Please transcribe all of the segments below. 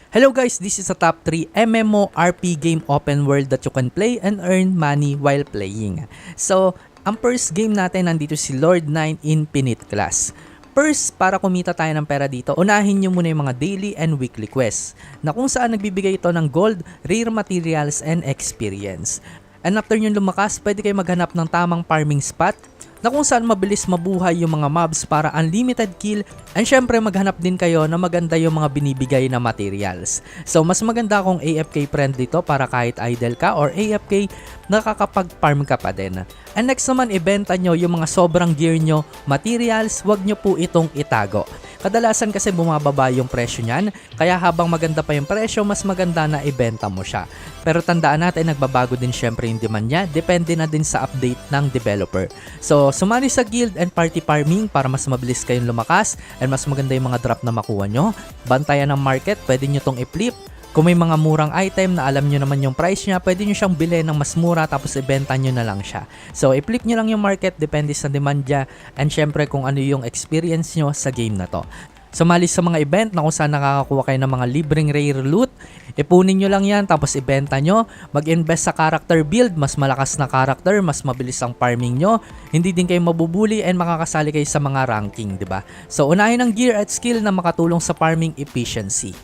Hello guys, this is a top 3 MMORP game open world that you can play and earn money while playing. So, ang first game natin nandito si Lord 9 Infinite class. First, para kumita tayo ng pera dito, unahin nyo muna yung mga daily and weekly quests na kung saan nagbibigay ito ng gold, rare materials, and experience. And after nyo lumakas, pwede kayo maghanap ng tamang farming spot na kung saan mabilis mabuhay yung mga mobs para unlimited kill, and syempre maghanap din kayo na maganda yung mga binibigay na materials. So mas maganda kung AFK friend dito para kahit idle ka or AFK, nakakapag-farm ka pa din. And next naman, ibenta nyo yung mga sobrang gear nyo, materials, wag nyo po itong itago. Kadalasan kasi bumababa yung presyo niyan, kaya habang maganda pa yung presyo, mas maganda na ibenta mo siya. Pero tandaan natin, nagbabago din syempre yung demand niya, depende na din sa update ng developer. So, sumali sa guild and party farming para mas mabilis kayong lumakas and mas maganda yung mga drop na makuha nyo. Bantayan ng market, pwede nyo tong i-flip. Kung may mga murang item na alam nyo naman yung price niya, pwede nyo siyang bilhin ng mas mura tapos ibenta nyo na lang siya. So, i-flip nyo lang yung market, depende sa demand niya, and syempre kung ano yung experience nyo sa game na to. Sumali sa mga event na kung saan nakakakuha kayo ng mga libreng rare loot, ipunin nyo lang yan tapos ibenta nyo. Mag-invest sa character build, mas malakas na character, mas mabilis ang farming nyo, hindi din kayo mabubuli, and makakasali kayo sa mga ranking, diba? So, unahin ang gear at skill na makatulong sa farming efficiency.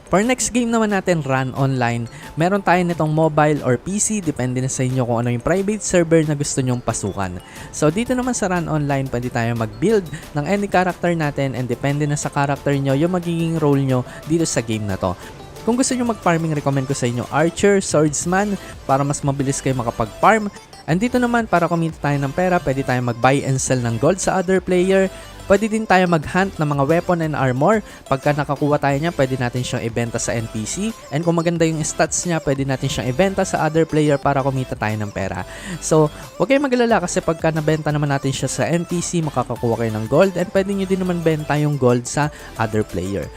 For next game naman natin, Run Online, meron tayo nitong mobile or PC, depende na sa inyo kung ano yung private server na gusto nyong pasukan. So dito naman sa Run Online, pwede tayo mag-build ng any character natin, and depende na sa character nyo yung magiging role nyo dito sa game na to. Kung gusto nyo mag-farming, recommend ko sa inyo Archer, Swordsman, para mas mabilis kayo makapag-farm. And dito naman, para kumita tayo ng pera, pwede tayo mag-buy and sell ng gold sa other player. Pwede din tayo mag-hunt ng mga weapon and armor. Pagka nakakuha tayo niya, pwede natin siyang ibenta sa NPC. And kung maganda yung stats niya, pwede natin siyang ibenta sa other player para kumita tayo ng pera. So, huwag kayong mag-alala kasi pagka nabenta naman natin siya sa NPC, makakakuha kayo ng gold. And pwede nyo din naman benta yung gold sa other player.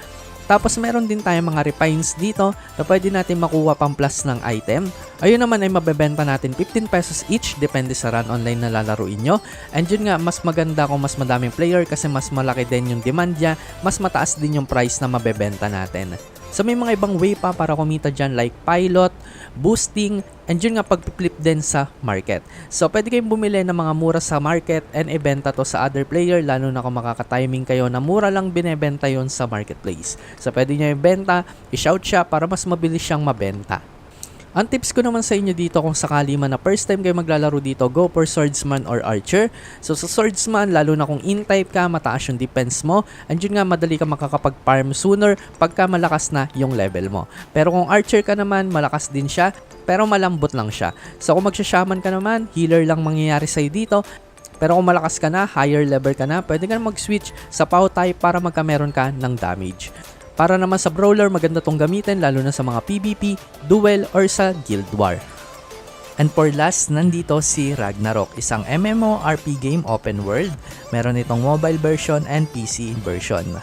Tapos meron din tayong mga refines dito na pwede natin makuha pang plus ng item. Ayun naman ay mabebenta natin 15 pesos each, depende sa Run Online na lalaruin nyo. And yun nga, mas maganda kung mas madaming player kasi mas malaki din yung demand niya, mas mataas din yung price na mabebenta natin. So may mga ibang way pa para kumita dyan like pilot, boosting, and yun nga pag-flip din sa market. So pwede kayong bumili ng mga mura sa market and ibenta to sa other player, lalo na kung makaka-timing kayo na mura lang binebenta yon sa marketplace. So pwede nyo ibenta, i-shout siya para mas mabilis siyang mabenta. Ang tips ko naman sa inyo dito, kung sakali man na first time kayo maglalaro dito, go for Swordsman or Archer. So sa Swordsman, lalo na kung in-type ka, mataas yung defense mo, and yun nga, madali ka makakapag-farm sooner pagka malakas na yung level mo. Pero kung Archer ka naman, malakas din siya, pero malambot lang siya. So kung magsha-shaman ka naman, healer lang mangyayari sa'yo dito. Pero kung malakas ka na, higher level ka na, pwede ka na mag-switch sa POW type para magkameron ka ng damage. Para naman sa brawler, maganda tong gamitin lalo na sa mga PvP, duel, or sa Guild War. And for last, nandito si Ragnarok, isang MMORP game open world. Meron itong mobile version and PC version.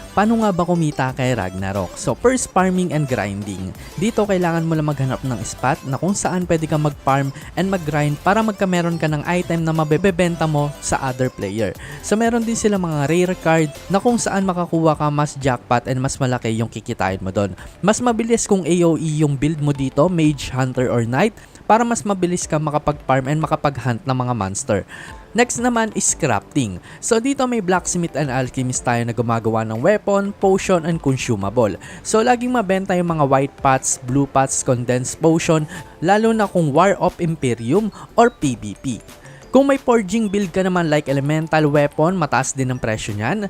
Paano nga ba kumita kay Ragnarok? So first, farming and grinding. Dito kailangan mo lang maghanap ng spot na kung saan pwede kang mag-farm and mag-grind para magkameron ka ng item na mabebenta mo sa other player. So meron din sila mga rare card na kung saan makakuha ka mas jackpot and mas malaki yung kikitain mo doon. Mas mabilis kung AoE yung build mo dito, Mage, Hunter, or Knight, para mas mabilis ka makapag-farm and makapag-hunt ng mga monster. Next naman is crafting. So dito may blacksmith and alchemist tayo na gumagawa ng weapon, potion, and consumable. So laging mabenta yung mga white pots, blue pots, condensed potion, lalo na kung War of Imperium or PvP. Kung may forging build ka naman like elemental weapon, mataas din ang presyo niyan.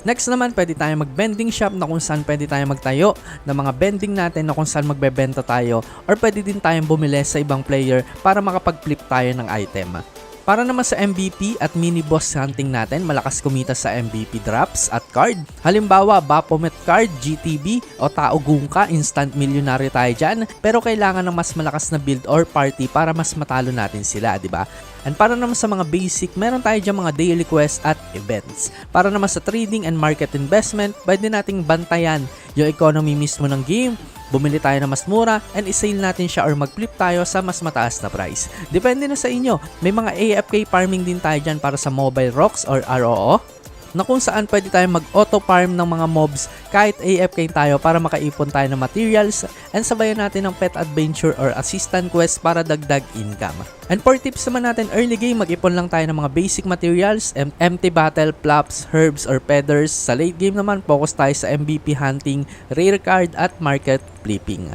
Next naman, pwede tayo mag-vending shop na kung saan pwede tayo magtayo ng mga vending natin na kung saan magbebenta tayo, or pwede din tayong bumili sa ibang player para makapag-flip tayo ng item. Para naman sa MVP at mini boss hunting natin, malakas kumita sa MVP drops at card. Halimbawa, Baphomet card, GTB o Taogung ka, instant millionary tayo dyan. Pero kailangan ng mas malakas na build or party para mas matalo natin sila, di ba? And para naman sa mga basic, meron tayo dyan mga daily quests at events. Para naman sa trading and market investment, pwede nating bantayan yung economy mismo ng game, bumili tayo na mas mura, and isale natin siya or mag-flip tayo sa mas mataas na price. Depende na sa inyo. May mga AFK farming din tayo dyan para sa mobile rocks or ROO. na kung saan pwede tayong mag-auto farm ng mga mobs kahit AFK tayo para makaipon tayo ng materials and sabayan natin ng pet adventure or assistant quest para dagdag income. And for tips naman natin early game, mag-ipon lang tayo ng mga basic materials, empty battle, plops, herbs, or feathers. Sa late game naman, focus tayo sa MVP hunting, rare card, at market flipping.